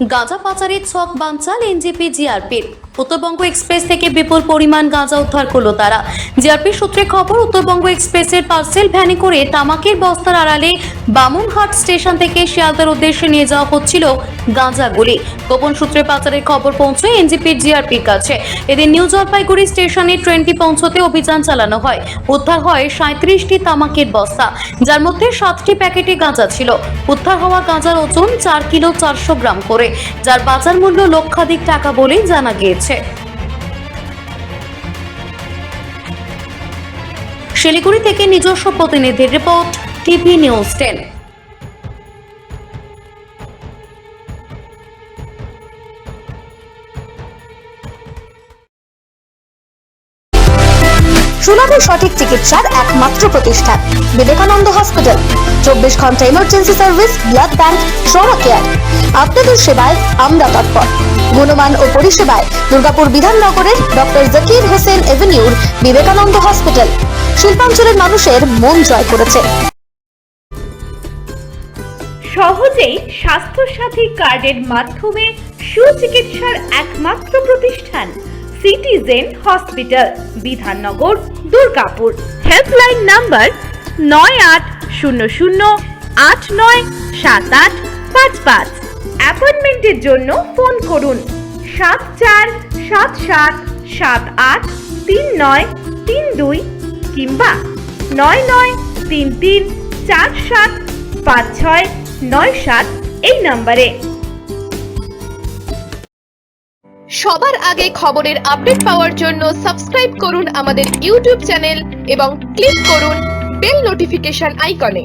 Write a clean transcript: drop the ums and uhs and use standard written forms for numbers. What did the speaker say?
গাঁজা পাচারের ছক বানচাল এনজেপি জিআরপির। উত্তরবঙ্গ এক্সপ্রেস থেকে বিপুল পরিমাণ গাঁজা উদ্ধার করলো তারা। জিআরপি সূত্রে খবর, উত্তরবঙ্গ এক্সপ্রেসের পার্সেল ভ্যানে করে তামাকের বস্তার আড়ালে বামুনহাট স্টেশন থেকে শিয়ালদার উদ্দেশ্যে নিয়ে যাওয়া হচ্ছিল গাঁজাগুলি। গোপন সূত্রে পাচারের খবর পৌঁছয় এনজেপির জিআরপির কাছে। এদিন নিউ জলপাইগুড়ি স্টেশনে ট্রেনটি পৌঁছতে অভিযান চালানো হয়। উদ্ধার হয় 37টি তামাকের বস্তা, যার মধ্যে 7টি প্যাকেটে গাঁজা ছিল। উদ্ধার হওয়া গাঁজার ওজন 4 কিলো 400 গ্রাম করে, যার বাজার মূল্য লক্ষাধিক টাকা বলেই জানা গিয়েছে। শিলিগুড়ি থেকে নিজস্ব প্রতিনিধির রিপোর্ট, টিভি নিউজ 10। সুলভে সঠিক চিকিৎসার একমাত্র প্রতিষ্ঠান বিবেকানন্দ হসপিটাল। 24 ঘন্টা emergency service, blood bank, trauma care. আপনাদের সেবায় আমরা তৎপর। গুণমান ও পরিষেবায় দুর্গাপুর বিধাননগরের ডক্টর জাকির হোসেন এভিনিউর বিবেকানন্দ হসপিটাল শিল্পাঞ্চলের মানুষের মন জয় করেছে। সহজেই স্বাস্থ্যসাথী কার্ডের মাধ্যমে সুচিকিৎসার একমাত্র প্রতিষ্ঠান citizen hospital, Bidhannagar, Durgapur. Helpline number 9800897855। অ্যাপয়েন্টমেন্টের জন্য ফোন করুন 7478783932 কিংবা 9933475697 এই নম্বরে। সবার আগে খবরের আপডেট পাওয়ার জন্য সাবস্ক্রাইব করুন আমাদের ইউটিউব চ্যানেল এবং ক্লিক করুন বেল নোটিফিকেশন আইকনে।